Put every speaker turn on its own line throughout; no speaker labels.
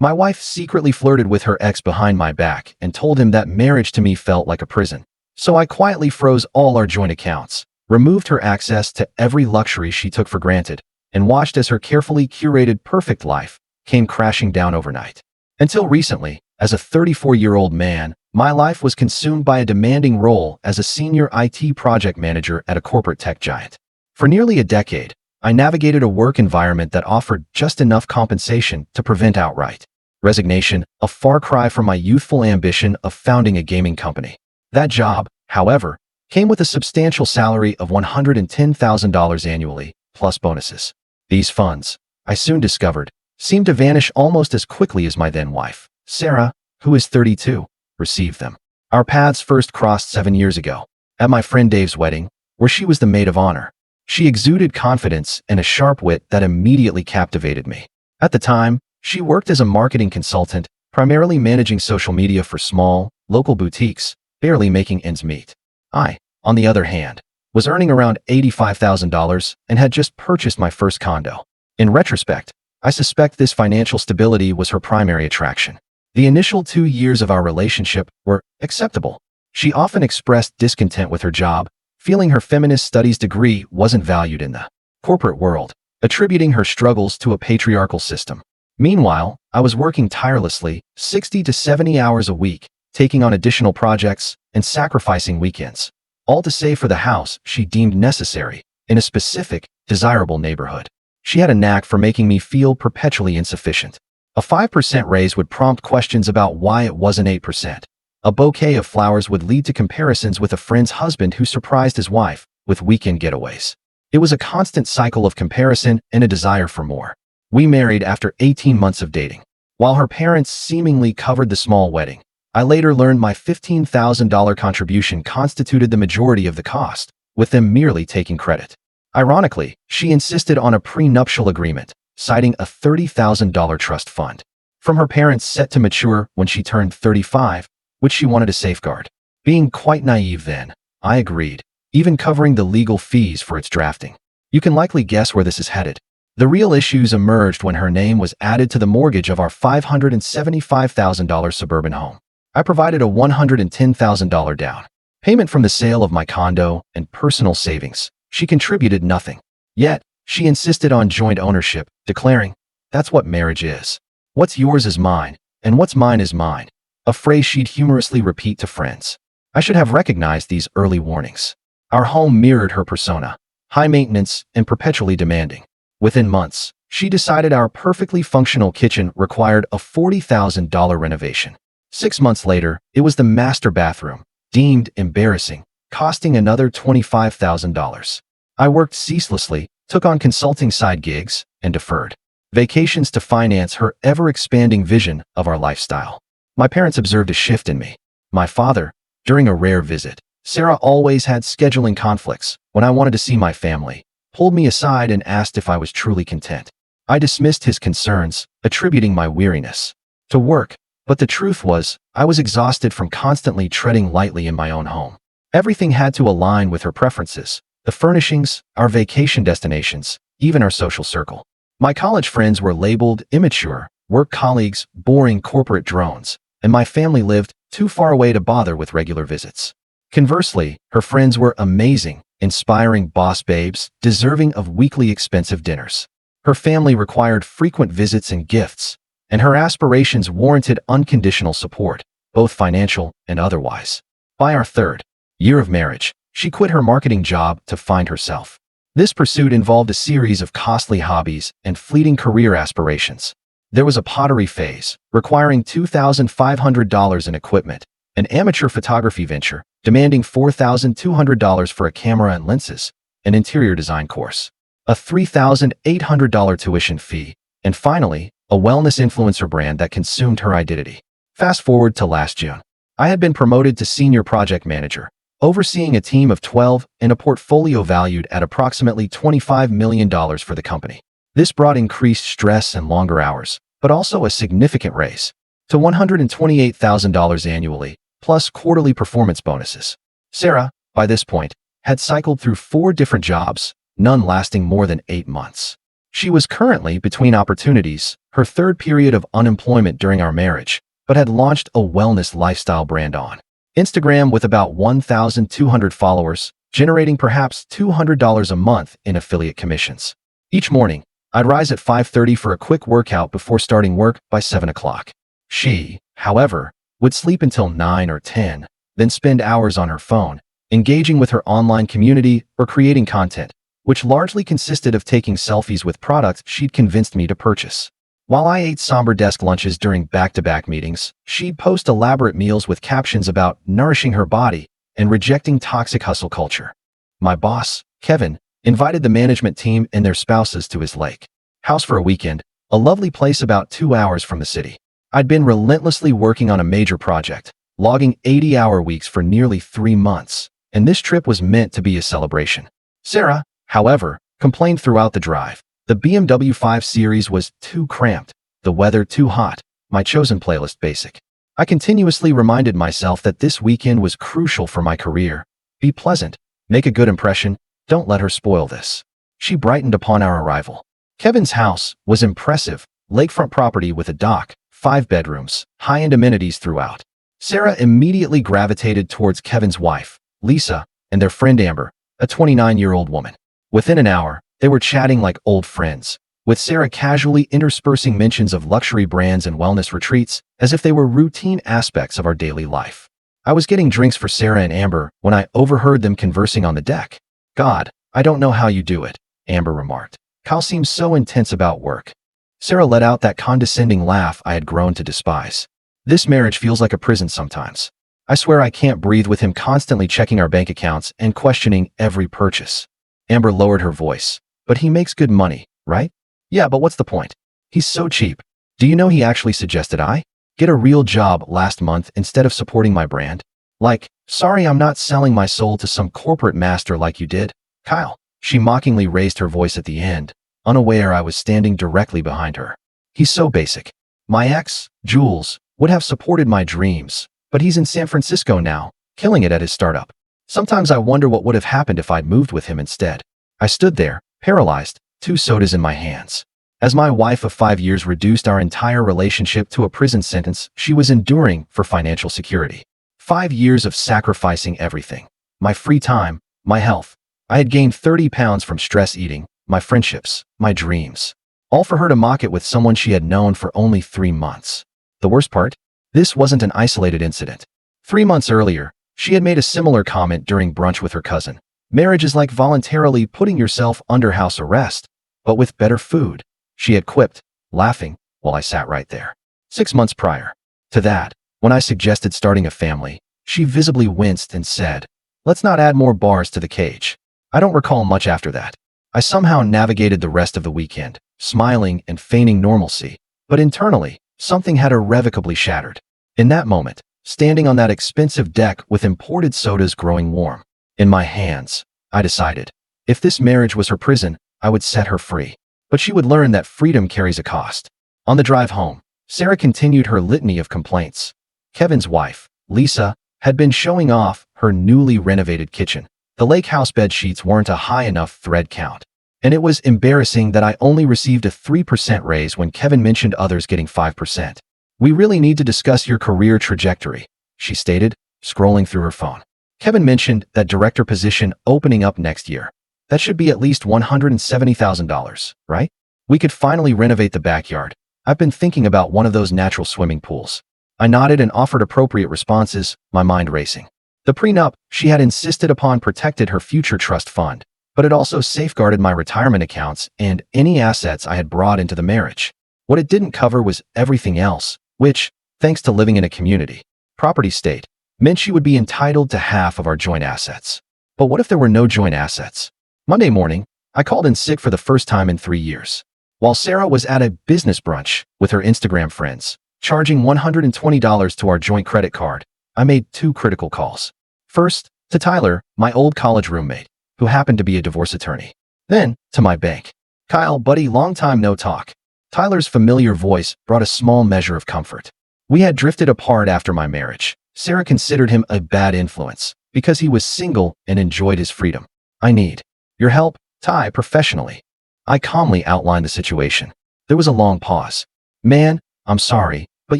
My wife secretly flirted with her ex behind my back and told him that marriage to me felt like a prison. So I quietly froze all our joint accounts, removed her access to every luxury she took for granted, and watched as her carefully curated perfect life came crashing down overnight. Until recently, as a 34-year-old man, my life was consumed by a demanding role as a senior IT project manager at a corporate tech giant. For nearly a decade, I navigated a work environment that offered just enough compensation to prevent outright resignation, a far cry from my youthful ambition of founding a gaming company. That job, however, came with a substantial salary of $110,000 annually, plus bonuses. These funds, I soon discovered, seemed to vanish almost as quickly as my then wife, Sarah, who is 32, received them. Our paths first crossed 7 years ago, at my friend Dave's wedding, where she was the maid of honor. She exuded confidence and a sharp wit that immediately captivated me. At the time, she worked as a marketing consultant, primarily managing social media for small, local boutiques, barely making ends meet. I, on the other hand, was earning around $85,000 and had just purchased my first condo. In retrospect, I suspect this financial stability was her primary attraction. The initial 2 years of our relationship were acceptable. She often expressed discontent with her job, feeling her feminist studies degree wasn't valued in the corporate world, attributing her struggles to a patriarchal system. Meanwhile, I was working tirelessly, 60 to 70 hours a week, taking on additional projects and sacrificing weekends, all to save for the house she deemed necessary in a specific, desirable neighborhood. She had a knack for making me feel perpetually insufficient. A 5% raise would prompt questions about why it wasn't 8%. A bouquet of flowers would lead to comparisons with a friend's husband who surprised his wife with weekend getaways. It was a constant cycle of comparison and a desire for more. We married after 18 months of dating. While her parents seemingly covered the small wedding, I later learned my $15,000 contribution constituted the majority of the cost, with them merely taking credit. Ironically, she insisted on a prenuptial agreement, citing a $30,000 trust fund from her parents set to mature when she turned 35, which she wanted to safeguard. Being quite naive then, I agreed, even covering the legal fees for its drafting. You can likely guess where this is headed. The real issues emerged when her name was added to the mortgage of our $575,000 suburban home. I provided a $110,000 down payment from the sale of my condo and personal savings. She contributed nothing. Yet, she insisted on joint ownership, declaring, "That's what marriage is. What's yours is mine, and what's mine is mine," a phrase she'd humorously repeat to friends. I should have recognized these early warnings. Our home mirrored her persona, high maintenance and perpetually demanding. Within months, she decided our perfectly functional kitchen required a $40,000 renovation. 6 months later, it was the master bathroom, deemed embarrassing, costing another $25,000. I worked ceaselessly, took on consulting side gigs, and deferred vacations to finance her ever-expanding vision of our lifestyle. My parents observed a shift in me. My father, during a rare visit, Sarah always had scheduling conflicts. When I wanted to see my family, pulled me aside and asked if I was truly content. I dismissed his concerns, attributing my weariness to work, but the truth was, I was exhausted from constantly treading lightly in my own home. Everything had to align with her preferences, the furnishings, our vacation destinations, even our social circle. My college friends were labeled immature, work colleagues, boring corporate drones, and my family lived too far away to bother with regular visits. Conversely, her friends were amazing, inspiring boss babes, deserving of weekly expensive dinners. Her family required frequent visits and gifts, and her aspirations warranted unconditional support, both financial and otherwise. By our third year of marriage, she quit her marketing job to find herself. This pursuit involved a series of costly hobbies and fleeting career aspirations. There was a pottery phase, requiring $2,500 in equipment, an amateur photography venture, demanding $4,200 for a camera and lenses, an interior design course, a $3,800 tuition fee, and finally, a wellness influencer brand that consumed her identity. Fast forward to last June. I had been promoted to senior project manager, overseeing a team of 12 and a portfolio valued at approximately $25 million for the company. This brought increased stress and longer hours, but also a significant raise to $128,000 annually, plus quarterly performance bonuses. Sarah, by this point, had cycled through 4 different jobs, none lasting more than 8 months. She was currently between opportunities, her third period of unemployment during our marriage, but had launched a wellness lifestyle brand on Instagram with about 1,200 followers, generating perhaps $200 a month in affiliate commissions. Each morning, I'd rise at 5:30 for a quick workout before starting work by 7 o'clock. She, however, would sleep until 9 or 10, then spend hours on her phone, engaging with her online community or creating content, which largely consisted of taking selfies with products she'd convinced me to purchase. While I ate somber desk lunches during back-to-back meetings, she'd post elaborate meals with captions about nourishing her body and rejecting toxic hustle culture. My boss, Kevin, invited the management team and their spouses to his lake house for a weekend, a lovely place about 2 hours from the city. I'd been relentlessly working on a major project, logging 80-hour weeks for nearly 3 months, and this trip was meant to be a celebration. Sarah, however, complained throughout the drive. The BMW 5 Series was too cramped, the weather too hot, my chosen playlist basic. I continuously reminded myself that this weekend was crucial for my career. Be pleasant, make a good impression, don't let her spoil this. She brightened upon our arrival. Kevin's house was impressive, lakefront property with a dock, 5 bedrooms, high-end amenities throughout. Sarah immediately gravitated towards Kevin's wife, Lisa, and their friend Amber, a 29-year-old woman. Within an hour, they were chatting like old friends, with Sarah casually interspersing mentions of luxury brands and wellness retreats as if they were routine aspects of our daily life. I was getting drinks for Sarah and Amber when I overheard them conversing on the deck. "God, I don't know how you do it," Amber remarked. "Kyle seems so intense about work." Sarah let out that condescending laugh I had grown to despise. "This marriage feels like a prison sometimes. I swear I can't breathe with him constantly checking our bank accounts and questioning every purchase." Amber lowered her voice. "But he makes good money, right?" "Yeah, but what's the point? He's so cheap. Do you know he actually suggested I get a real job last month instead of supporting my brand? Like, sorry I'm not selling my soul to some corporate master like you did, Kyle." She mockingly raised her voice at the end, unaware I was standing directly behind her. "He's so basic. My ex, Jules, would have supported my dreams, but he's in San Francisco now, killing it at his startup. Sometimes I wonder what would have happened if I'd moved with him instead." I stood there, paralyzed, 2 sodas in my hands. As my wife of 5 years reduced our entire relationship to a prison sentence she was enduring for financial security. 5 years of sacrificing everything. My free time, my health. I had gained 30 pounds from stress eating, my friendships, my dreams. All for her to mock it with someone she had known for only 3 months. The worst part? This wasn't an isolated incident. 3 months earlier, she had made a similar comment during brunch with her cousin. "Marriage is like voluntarily putting yourself under house arrest, but with better food," she had quipped, laughing, while I sat right there. 6 months prior to that, when I suggested starting a family, she visibly winced and said, "Let's not add more bars to the cage." I don't recall much after that. I somehow navigated the rest of the weekend, smiling and feigning normalcy, but internally, something had irrevocably shattered. In that moment, standing on that expensive deck with imported sodas growing warm in my hands, I decided, if this marriage was her prison, I would set her free. But she would learn that freedom carries a cost. On the drive home, Sarah continued her litany of complaints. Kevin's wife, Lisa, had been showing off her newly renovated kitchen. The lake house bed sheets weren't a high enough thread count. And it was embarrassing that I only received a 3% raise when Kevin mentioned others getting 5%. "We really need to discuss your career trajectory," she stated, scrolling through her phone. "Kevin mentioned that director position opening up next year. That should be at least $170,000, right? We could finally renovate the backyard. I've been thinking about one of those natural swimming pools." I nodded and offered appropriate responses, my mind racing. The prenup she had insisted upon protected her future trust fund, but it also safeguarded my retirement accounts and any assets I had brought into the marriage. What it didn't cover was everything else, which, thanks to living in a community property state, meant she would be entitled to half of our joint assets. But what if there were no joint assets? Monday morning, I called in sick for the first time in 3 years. While Sarah was at a business brunch with her Instagram friends, charging $120 to our joint credit card, I made 2 critical calls. First, to Tyler, my old college roommate, who happened to be a divorce attorney. Then, to my bank. "Kyle, buddy, long time no talk." Tyler's familiar voice brought a small measure of comfort. We had drifted apart after my marriage. Sarah considered him a bad influence because he was single and enjoyed his freedom. "I need your help, Ty, professionally." I calmly outlined the situation. There was a long pause. Man, I'm sorry, but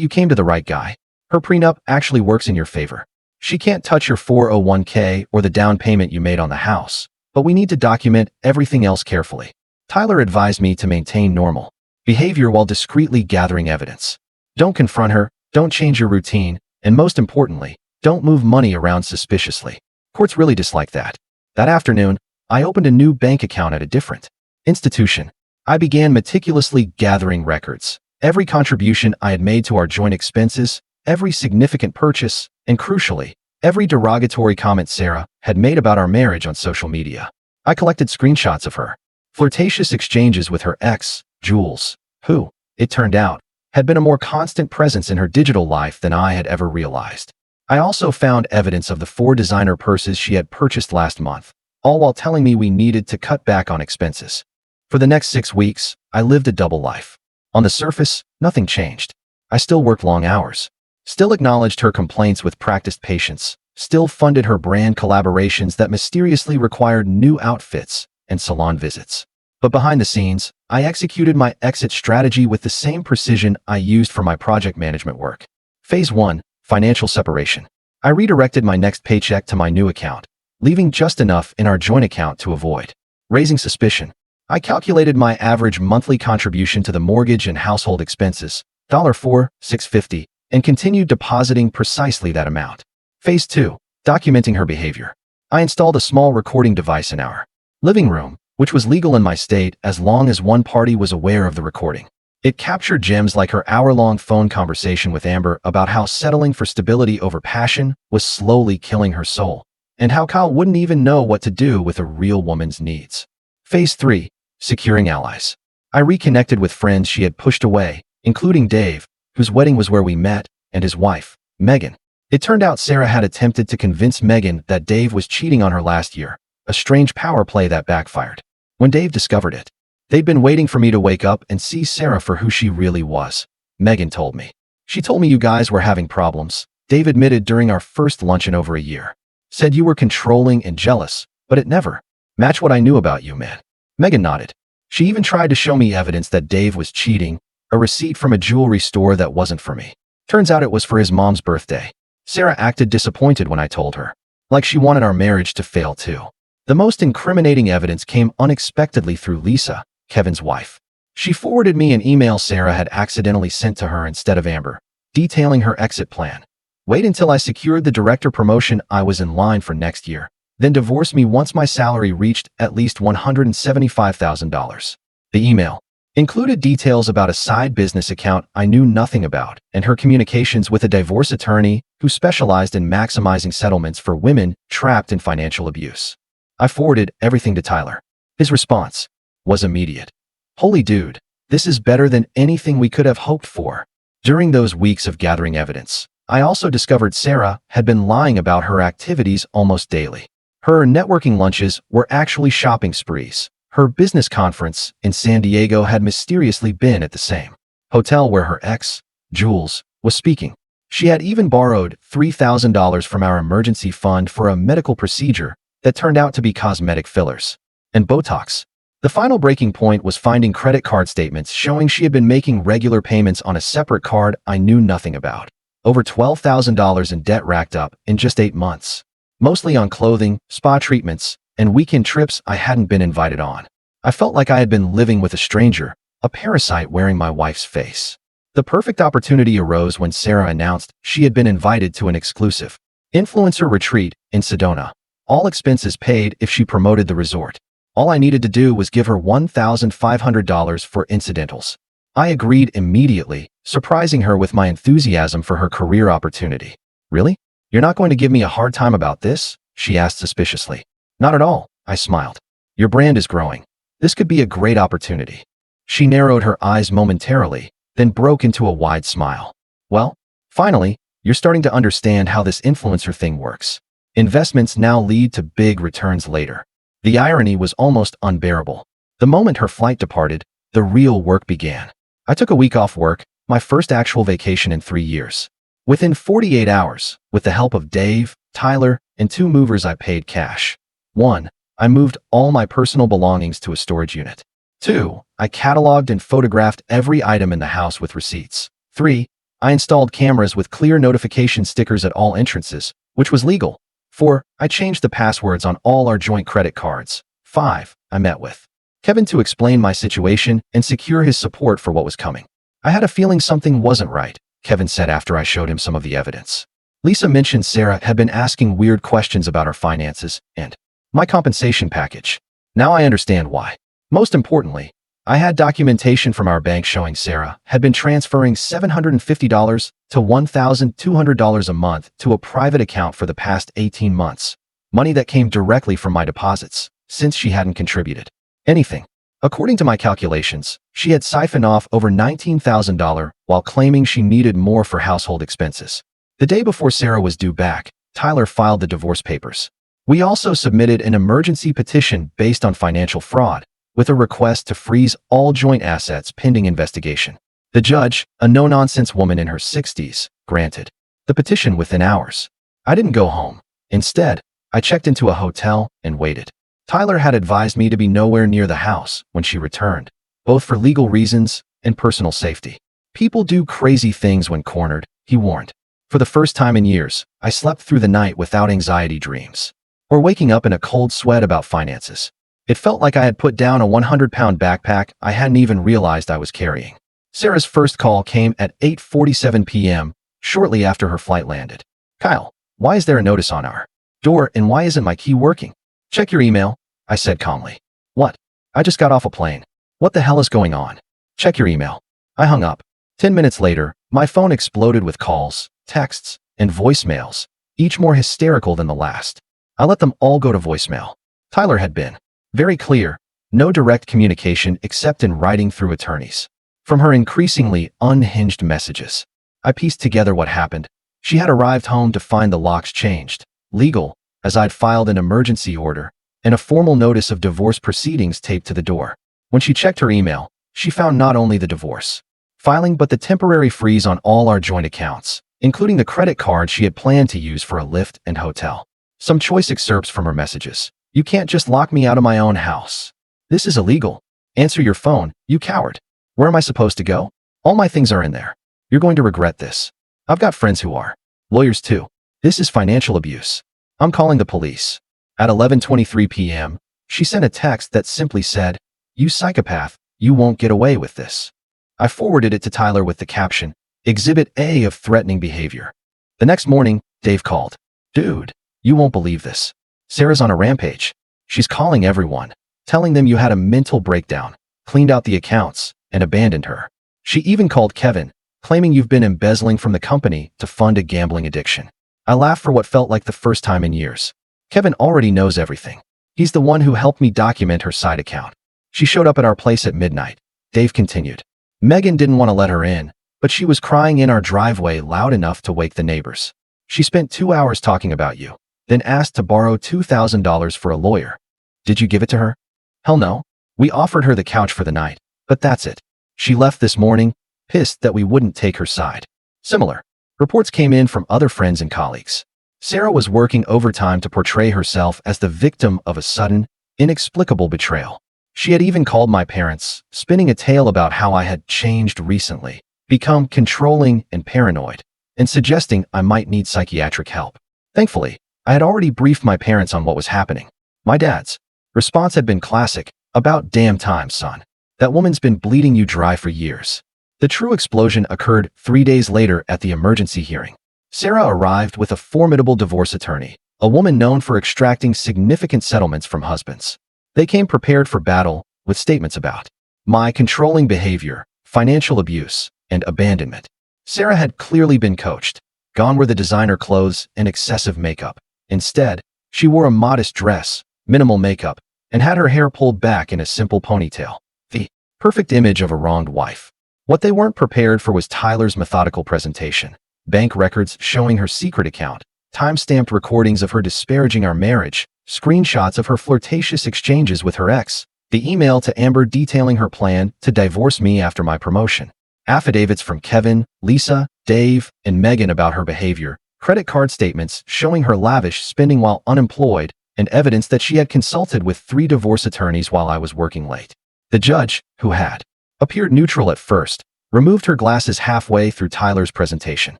you came to the right guy. Her prenup actually works in your favor. She can't touch your 401k or the down payment you made on the house, but we need to document everything else carefully. Tyler advised me to maintain normal behavior while discreetly gathering evidence. Don't confront her, don't change your routine, and most importantly, don't move money around suspiciously. Courts really dislike that. That afternoon, I opened a new bank account at a different institution. I began meticulously gathering records. Every contribution I had made to our joint expenses, every significant purchase, and crucially, every derogatory comment Sarah had made about our marriage on social media. I collected screenshots of her flirtatious exchanges with her ex, Jules, who, it turned out, had been a more constant presence in her digital life than I had ever realized. I also found evidence of the 4 designer purses she had purchased last month, all while telling me we needed to cut back on expenses. For the next 6 weeks, I lived a double life. On the surface, nothing changed. I still worked long hours, still acknowledged her complaints with practiced patience, still funded her brand collaborations that mysteriously required new outfits and salon visits. But behind the scenes, I executed my exit strategy with the same precision I used for my project management work. Phase 1, financial separation. I redirected my next paycheck to my new account, leaving just enough in our joint account to avoid raising suspicion. I calculated my average monthly contribution to the mortgage and household expenses, $4,650, and continued depositing precisely that amount. Phase 2, documenting her behavior. I installed a small recording device in our living room, which was legal in my state as long as one party was aware of the recording. It captured gems like her hour-long phone conversation with Amber about how settling for stability over passion was slowly killing her soul, and how Kyle wouldn't even know what to do with a real woman's needs. Phase 3, securing allies. I reconnected with friends she had pushed away, including Dave, whose wedding was where we met, and his wife, Megan. It turned out Sarah had attempted to convince Megan that Dave was cheating on her last year, a strange power play that backfired. When Dave discovered it, they'd been waiting for me to wake up and see Sarah for who she really was, Megan told me. She told me you guys were having problems, Dave admitted during our first lunch in over a year. Said you were controlling and jealous, but it never matched what I knew about you, man. Megan nodded. She even tried to show me evidence that Dave was cheating, a receipt from a jewelry store that wasn't for me. Turns out it was for his mom's birthday. Sarah acted disappointed when I told her, like she wanted our marriage to fail too. The most incriminating evidence came unexpectedly through Lisa, Kevin's wife. She forwarded me an email Sarah had accidentally sent to her instead of Amber, detailing her exit plan. Wait until I secured the director promotion I was in line for next year, then divorce me once my salary reached at least $175,000. The email included details about a side business account I knew nothing about and her communications with a divorce attorney who specialized in maximizing settlements for women trapped in financial abuse. I forwarded everything to Tyler. His response was immediate. Holy dude, this is better than anything we could have hoped for. During those weeks of gathering evidence, I also discovered Sarah had been lying about her activities almost daily. Her networking lunches were actually shopping sprees. Her business conference in San Diego had mysteriously been at the same hotel where her ex, Jules, was speaking. She had even borrowed $3,000 from our emergency fund for a medical procedure that turned out to be cosmetic fillers and Botox. The final breaking point was finding credit card statements showing she had been making regular payments on a separate card I knew nothing about. Over $12,000 in debt racked up in just 8 months, mostly on clothing, spa treatments, and weekend trips I hadn't been invited on. I felt like I had been living with a stranger, a parasite wearing my wife's face. The perfect opportunity arose when Sarah announced she had been invited to an exclusive influencer retreat in Sedona. All expenses paid if she promoted the resort. All I needed to do was give her $1,500 for incidentals. I agreed immediately, surprising her with my enthusiasm for her career opportunity. Really? You're not going to give me a hard time about this? She asked suspiciously. Not at all, I smiled. Your brand is growing. This could be a great opportunity. She narrowed her eyes momentarily, then broke into a wide smile. Well, finally, you're starting to understand how this influencer thing works. Investments now lead to big returns later. The irony was almost unbearable. The moment her flight departed, the real work began. I took a week off work, my first actual vacation in 3 years. Within 48 hours, with the help of Dave, Tyler, and 2 movers I paid cash. 1. I moved all my personal belongings to a storage unit. 2. I cataloged and photographed every item in the house with receipts. 3. I installed cameras with clear notification stickers at all entrances, which was legal. 4. I changed the passwords on all our joint credit cards. 5. I met with Kevin to explain my situation and secure his support for what was coming. I had a feeling something wasn't right, Kevin said after I showed him some of the evidence. Lisa mentioned Sarah had been asking weird questions about our finances and my compensation package. Now I understand why. Most importantly, I had documentation from our bank showing Sarah had been transferring $750 to $1,200 a month to a private account for the past 18 months, money that came directly from my deposits, since she hadn't contributed anything. According to my calculations, she had siphoned off over $19,000 while claiming she needed more for household expenses. The day before Sarah was due back, Tyler filed the divorce papers. We also submitted an emergency petition based on financial fraud, with a request to freeze all joint assets pending investigation. The judge, a no-nonsense woman in her 60s, granted the petition within hours. I didn't go home. Instead, I checked into a hotel and waited. Tyler had advised me to be nowhere near the house when she returned, both for legal reasons and personal safety. People do crazy things when cornered, he warned. For the first time in years, I slept through the night without anxiety dreams, or waking up in a cold sweat about finances. It felt like I had put down a 100-pound backpack I hadn't even realized I was carrying. Sarah's first call came at 8:47 p.m., shortly after her flight landed. "Kyle, why is there a notice on our door and why isn't my key working?" "Check your email," I said calmly. "What? I just got off a plane. What the hell is going on?" "Check your email." I hung up. 10 minutes later, my phone exploded with calls, texts, and voicemails, each more hysterical than the last. I let them all go to voicemail. Tyler had been very clear, no direct communication except in writing through attorneys. From her increasingly unhinged messages, I pieced together what happened. She had arrived home to find the locks changed, legal, as I'd filed an emergency order, and a formal notice of divorce proceedings taped to the door. When she checked her email, she found not only the divorce filing but the temporary freeze on all our joint accounts, including the credit card she had planned to use for a Lyft and hotel. Some choice excerpts from her messages. "You can't just lock me out of my own house. This is illegal. Answer your phone, you coward. Where am I supposed to go? All my things are in there. You're going to regret this. I've got friends who are lawyers too. This is financial abuse. I'm calling the police." At 11:23 p.m., she sent a text that simply said, "You psychopath, you won't get away with this." I forwarded it to Tyler with the caption, "Exhibit A of threatening behavior." The next morning, Dave called. "Dude, you won't believe this. Sarah's on a rampage. She's calling everyone, telling them you had a mental breakdown, cleaned out the accounts, and abandoned her. She even called Kevin, claiming you've been embezzling from the company to fund a gambling addiction." I laughed for what felt like the first time in years. Kevin already knows everything. He's the one who helped me document her side account. "She showed up at our place at midnight," Dave continued. "Megan didn't want to let her in, but she was crying in our driveway loud enough to wake the neighbors. She spent 2 hours talking about you, then asked to borrow $2,000 for a lawyer. Did you give it to her?" "Hell no. We offered her the couch for the night, but that's it. She left this morning, pissed that we wouldn't take her side." Similar reports came in from other friends and colleagues. Sarah was working overtime to portray herself as the victim of a sudden, inexplicable betrayal. She had even called my parents, spinning a tale about how I had changed recently, become controlling and paranoid, and suggesting I might need psychiatric help. Thankfully, I had already briefed my parents on what was happening. My dad's response had been classic: "About damn time, son. That woman's been bleeding you dry for years." The true explosion occurred 3 days later at the emergency hearing. Sarah arrived with a formidable divorce attorney, a woman known for extracting significant settlements from husbands. They came prepared for battle with statements about my controlling behavior, financial abuse, and abandonment. Sarah had clearly been coached. Gone were the designer clothes and excessive makeup. Instead, she wore a modest dress, minimal makeup, and had her hair pulled back in a simple ponytail. The perfect image of a wronged wife. What they weren't prepared for was Tyler's methodical presentation. Bank records showing her secret account, time-stamped recordings of her disparaging our marriage, screenshots of her flirtatious exchanges with her ex, the email to Amber detailing her plan to divorce me after my promotion, affidavits from Kevin, Lisa, Dave, and Megan about her behavior, credit card statements showing her lavish spending while unemployed, and evidence that she had consulted with 3 divorce attorneys while I was working late. The judge, who had appeared neutral at first, removed her glasses halfway through Tyler's presentation.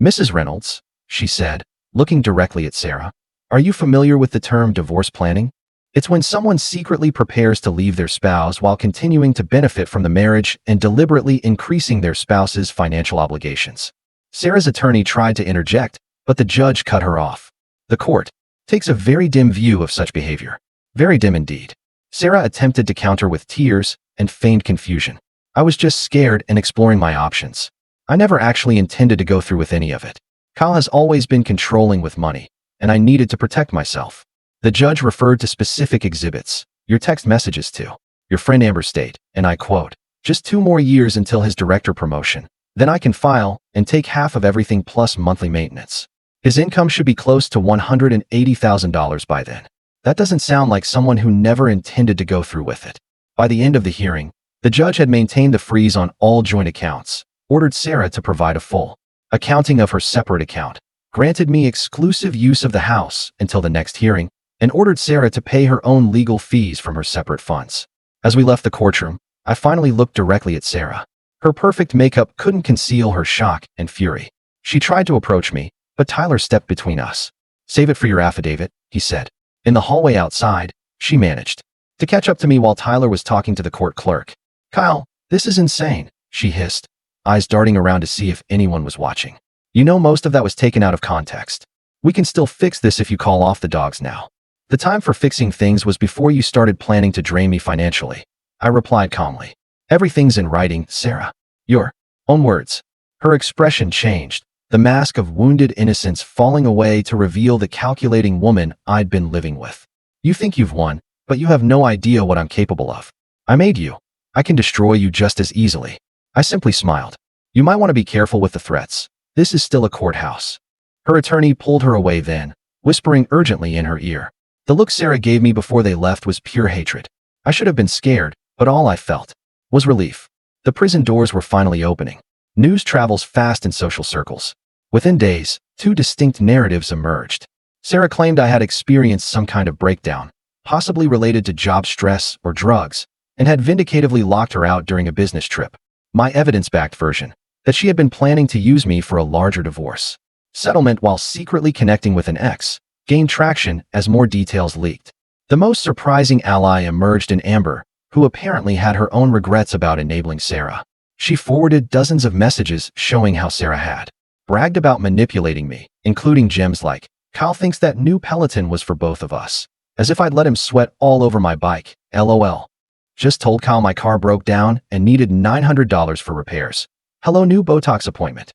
"Mrs. Reynolds," she said, looking directly at Sarah, "are you familiar with the term divorce planning? It's when someone secretly prepares to leave their spouse while continuing to benefit from the marriage and deliberately increasing their spouse's financial obligations." Sarah's attorney tried to interject, but the judge cut her off. "The court takes a very dim view of such behavior. Very dim indeed." Sarah attempted to counter with tears and feigned confusion. "I was just scared and exploring my options. I never actually intended to go through with any of it. Kyle has always been controlling with money, and I needed to protect myself." The judge referred to specific exhibits, your text messages to your friend Amber State, and I quote, "Just 2 more years until his director promotion. Then I can file and take half of everything plus monthly maintenance. His income should be close to $180,000 by then." That doesn't sound like someone who never intended to go through with it. By the end of the hearing, the judge had maintained the freeze on all joint accounts, ordered Sarah to provide a full accounting of her separate account, granted me exclusive use of the house until the next hearing, and ordered Sarah to pay her own legal fees from her separate funds. As we left the courtroom, I finally looked directly at Sarah. Her perfect makeup couldn't conceal her shock and fury. She tried to approach me, but Tyler stepped between us. "Save it for your affidavit," he said. In the hallway outside, she managed to catch up to me while Tyler was talking to the court clerk. "Kyle, this is insane," she hissed, eyes darting around to see if anyone was watching. "You know most of that was taken out of context. We can still fix this if you call off the dogs now. The time for fixing things was before you started planning to drain me financially." I replied calmly. "Everything's in writing, Sarah. Your own words." Her expression changed, the mask of wounded innocence falling away to reveal the calculating woman I'd been living with. "You think you've won, but you have no idea what I'm capable of. I made you. I can destroy you just as easily." I simply smiled. "You might want to be careful with the threats. This is still a courthouse." Her attorney pulled her away then, whispering urgently in her ear. The look Sarah gave me before they left was pure hatred. I should have been scared, but all I felt was relief. The prison doors were finally opening. News travels fast in social circles. Within days, 2 distinct narratives emerged. Sarah claimed I had experienced some kind of breakdown, possibly related to job stress or drugs, and had vindicatively locked her out during a business trip. My evidence-backed version, that she had been planning to use me for a larger divorce settlement while secretly connecting with an ex, gained traction as more details leaked. The most surprising ally emerged in Amber, who apparently had her own regrets about enabling Sarah. She forwarded dozens of messages showing how Sarah had bragged about manipulating me, including gems like, "Kyle thinks that new Peloton was for both of us," as if I'd let him sweat all over my bike, LOL. "Just told Kyle my car broke down and needed $900 for repairs. Hello, new Botox appointment.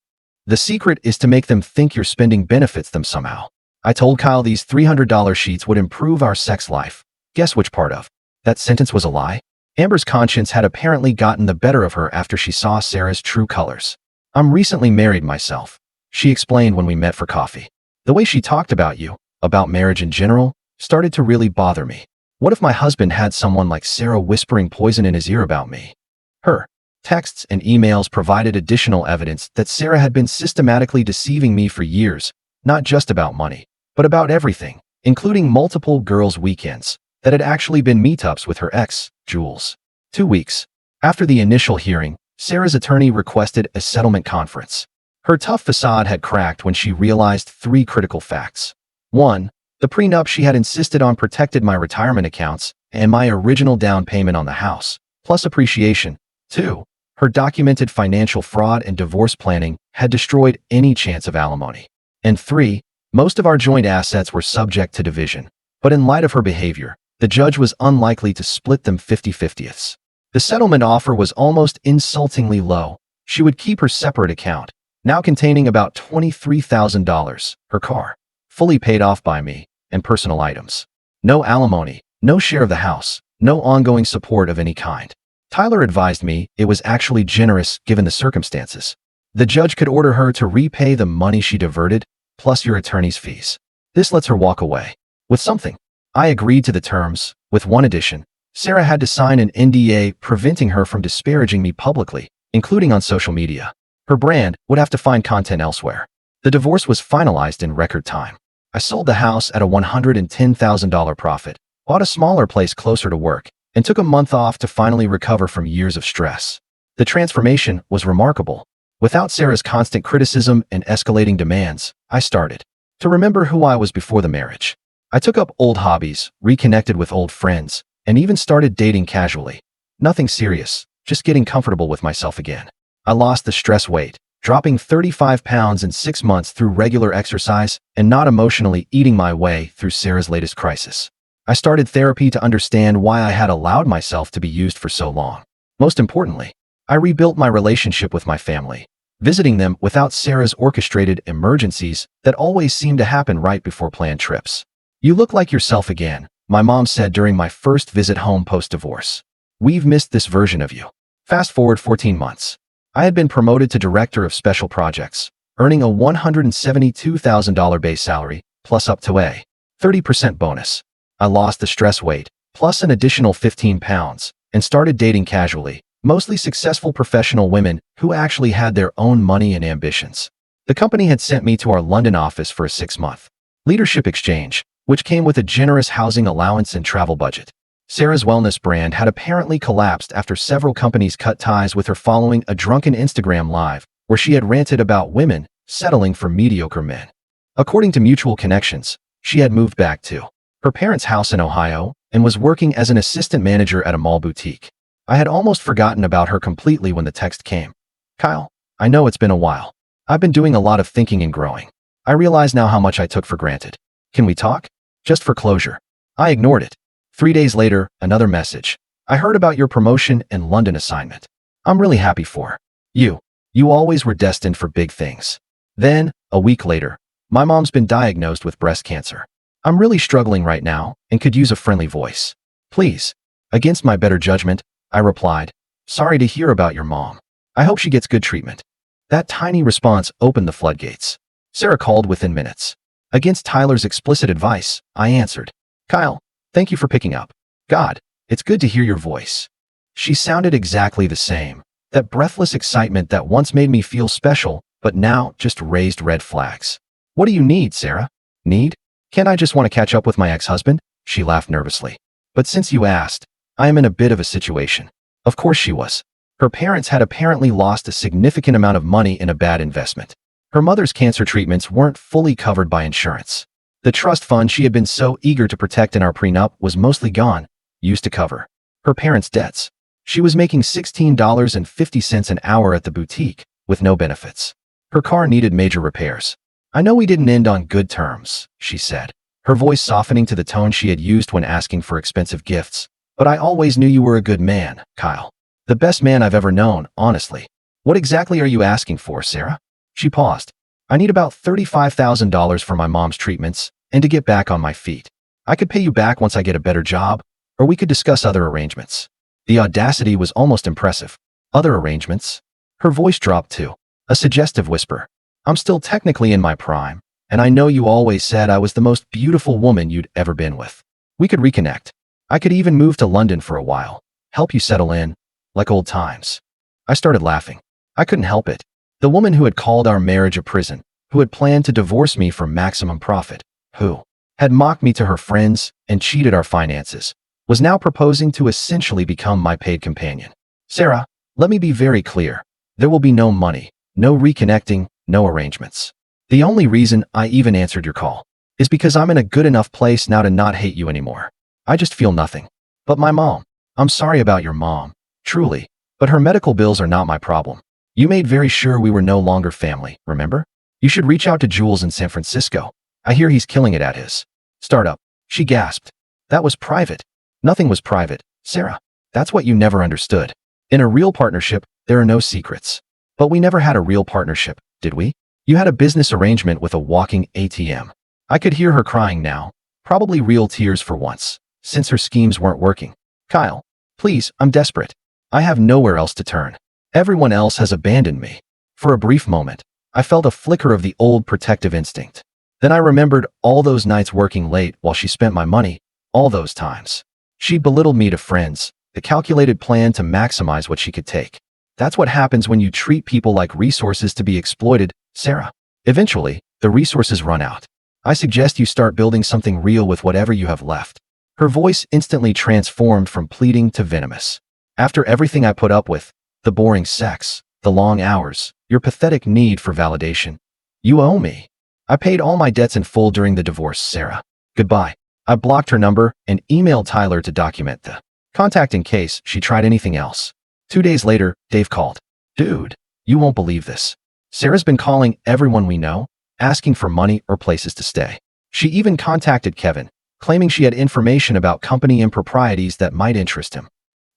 The secret is to make them think your spending benefits them somehow. I told Kyle these $300 sheets would improve our sex life. Guess which part of that sentence was a lie?" Amber's conscience had apparently gotten the better of her after she saw Sarah's true colors. "I'm recently married myself," she explained when we met for coffee. "The way she talked about you, about marriage in general, started to really bother me. What if my husband had someone like Sarah whispering poison in his ear about me?" Her texts and emails provided additional evidence that Sarah had been systematically deceiving me for years, not just about money, but about everything, including multiple girls' weekends that had actually been meetups with her ex, Jules. 2 weeks after the initial hearing, Sarah's attorney requested a settlement conference. Her tough facade had cracked when she realized 3 critical facts. 1. The prenup she had insisted on protected my retirement accounts and my original down payment on the house, plus appreciation. 2. Her documented financial fraud and divorce planning had destroyed any chance of alimony. And 3. Most of our joint assets were subject to division, but in light of her behavior, the judge was unlikely to split them 50-50ths. The settlement offer was almost insultingly low. She would keep her separate account, now containing about $23,000, her car, fully paid off by me, and personal items. No alimony, no share of the house, no ongoing support of any kind. Tyler advised me it was actually generous given the circumstances. The judge could order her to repay the money she diverted, plus your attorney's fees. This lets her walk away with something. I agreed to the terms, with one addition. Sarah had to sign an NDA preventing her from disparaging me publicly, including on social media. Her brand would have to find content elsewhere. The divorce was finalized in record time. I sold the house at a $110,000 profit, bought a smaller place closer to work, and took a month off to finally recover from years of stress. The transformation was remarkable. Without Sarah's constant criticism and escalating demands, I started to remember who I was before the marriage. I took up old hobbies, reconnected with old friends, and even started dating casually. Nothing serious, just getting comfortable with myself again. I lost the stress weight, dropping 35 pounds in 6 months through regular exercise and not emotionally eating my way through Sarah's latest crisis. I started therapy to understand why I had allowed myself to be used for so long. Most importantly, I rebuilt my relationship with my family, visiting them without Sarah's orchestrated emergencies that always seemed to happen right before planned trips. "You look like yourself again," my mom said during my first visit home post-divorce. "We've missed this version of you." Fast forward 14 months. I had been promoted to director of special projects, earning a $172,000 base salary, plus up to a 30% bonus. I lost the stress weight, plus an additional 15 pounds, and started dating casually, mostly successful professional women who actually had their own money and ambitions. The company had sent me to our London office for a 6-month leadership exchange, which came with a generous housing allowance and travel budget. Sarah's wellness brand had apparently collapsed after several companies cut ties with her following a drunken Instagram live where she had ranted about women settling for mediocre men. According to mutual connections, she had moved back to her parents' house in Ohio and was working as an assistant manager at a mall boutique. I had almost forgotten about her completely when the text came. "Kyle, I know it's been a while. I've been doing a lot of thinking and growing. I realize now how much I took for granted. Can we talk? Just for closure." I ignored it. 3 days later, another message. "I heard about your promotion and London assignment. I'm really happy for you. You always were destined for big things." Then, a week later, "My mom's been diagnosed with breast cancer. I'm really struggling right now and could use a friendly voice. Please." Against my better judgment, I replied, "Sorry to hear about your mom. I hope she gets good treatment." That tiny response opened the floodgates. Sarah called within minutes. Against Tyler's explicit advice, I answered, "Kyle, thank you for picking up. God, it's good to hear your voice." She sounded exactly the same. That breathless excitement that once made me feel special, but now just raised red flags. "What do you need, Sarah?" "Need? Can't I just want to catch up with my ex-husband?" She laughed nervously. "But since you asked, I am in a bit of a situation." Of course she was. Her parents had apparently lost a significant amount of money in a bad investment. Her mother's cancer treatments weren't fully covered by insurance. The trust fund she had been so eager to protect in our prenup was mostly gone, used to cover her parents' debts. She was making $16.50 an hour at the boutique, with no benefits. Her car needed major repairs. "I know we didn't end on good terms," she said, her voice softening to the tone she had used when asking for expensive gifts. "But I always knew you were a good man, Kyle. The best man I've ever known, honestly." "What exactly are you asking for, Sarah?" She paused. "I need about $35,000 for my mom's treatments and to get back on my feet. I could pay you back once I get a better job, or we could discuss other arrangements." The audacity was almost impressive. "Other arrangements?" Her voice dropped to a suggestive whisper. "I'm still technically in my prime, and I know you always said I was the most beautiful woman you'd ever been with. We could reconnect. I could even move to London for a while, help you settle in, like old times." I started laughing. I couldn't help it. The woman who had called our marriage a prison, who had planned to divorce me for maximum profit, who had mocked me to her friends and cheated our finances, was now proposing to essentially become my paid companion. "Sarah, let me be very clear. There will be no money, no reconnecting, no arrangements. The only reason I even answered your call is because I'm in a good enough place now to not hate you anymore. I just feel nothing. But my mom, I'm sorry about your mom, truly, but her medical bills are not my problem. You made very sure we were no longer family, remember? You should reach out to Jules in San Francisco. I hear he's killing it at his startup." She gasped. "That was private." "Nothing was private, Sarah. That's what you never understood. In a real partnership, there are no secrets. But we never had a real partnership, did we? You had a business arrangement with a walking ATM." I could hear her crying now, probably real tears for once, since her schemes weren't working. "Kyle, please, I'm desperate. I have nowhere else to turn. Everyone else has abandoned me." For a brief moment, I felt a flicker of the old protective instinct. Then I remembered all those nights working late while she spent my money, all those times she belittled me to friends, the calculated plan to maximize what she could take. That's what happens when you treat people like resources to be exploited, Sarah. Eventually, the resources run out. I suggest you start building something real with whatever you have left. Her voice instantly transformed from pleading to venomous. After everything I put up with, the boring sex, the long hours, your pathetic need for validation, you owe me. I paid all my debts in full during the divorce, Sarah. Goodbye. I blocked her number and emailed Tyler to document the contact in case she tried anything else. 2 days later, Dave called. Dude, you won't believe this. Sarah's been calling everyone we know, asking for money or places to stay. She even contacted Kevin, claiming she had information about company improprieties that might interest him.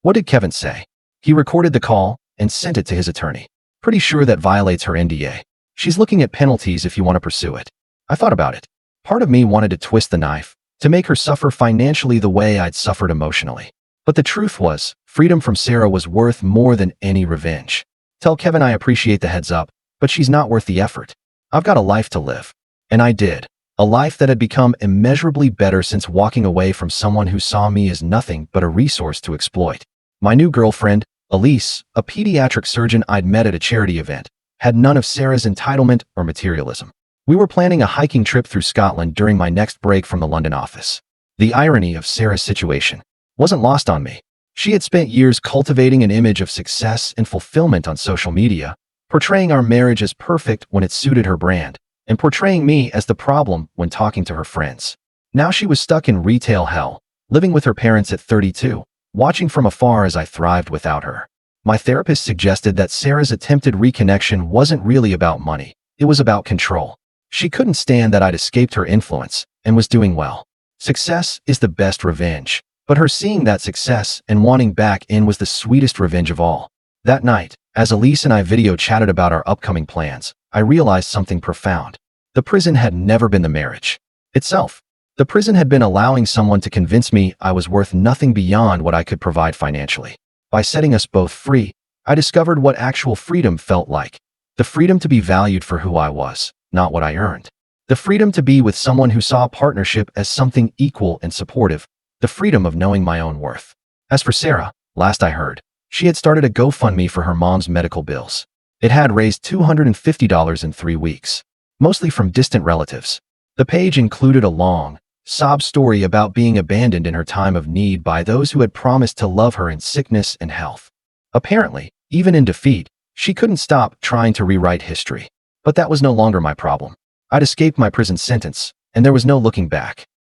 What did Kevin say? He recorded the call and sent it to his attorney. Pretty sure that violates her NDA. She's looking at penalties if you want to pursue it. I thought about it. Part of me wanted to twist the knife, to make her suffer financially the way I'd suffered emotionally. But the truth was, freedom from Sarah was worth more than any revenge. Tell Kevin I appreciate the heads up, but she's not worth the effort. I've got a life to live. And I did. A life that had become immeasurably better since walking away from someone who saw me as nothing but a resource to exploit. My new girlfriend, Elise, a pediatric surgeon I'd met at a charity event, had none of Sarah's entitlement or materialism. We were planning a hiking trip through Scotland during my next break from the London office. The irony of Sarah's situation wasn't lost on me. She had spent years cultivating an image of success and fulfillment on social media, portraying our marriage as perfect when it suited her brand, and portraying me as the problem when talking to her friends. Now she was stuck in retail hell, living with her parents at 32, watching from afar as I thrived without her. My therapist suggested that Sarah's attempted reconnection wasn't really about money, it was about control. She couldn't stand that I'd escaped her influence and was doing well. Success is the best revenge, but her seeing that success and wanting back in was the sweetest revenge of all. That night, as Elise and I video chatted about our upcoming plans, I realized something profound. The prison had never been the marriage itself. The prison had been allowing someone to convince me I was worth nothing beyond what I could provide financially. By setting us both free, I discovered what actual freedom felt like. The freedom to be valued for who I was, not what I earned. The freedom to be with someone who saw partnership as something equal and supportive. The freedom of knowing my own worth. As for Sarah, last I heard, she had started a GoFundMe for her mom's medical bills. It had raised $250 in 3 weeks, mostly from distant relatives. The page included a long, sob story about being abandoned in her time of need by those who had promised to love her in sickness and health. Apparently, even in defeat, she couldn't stop trying to rewrite history. But that was no longer my problem. I'd escaped my prison sentence, and there was no looking back.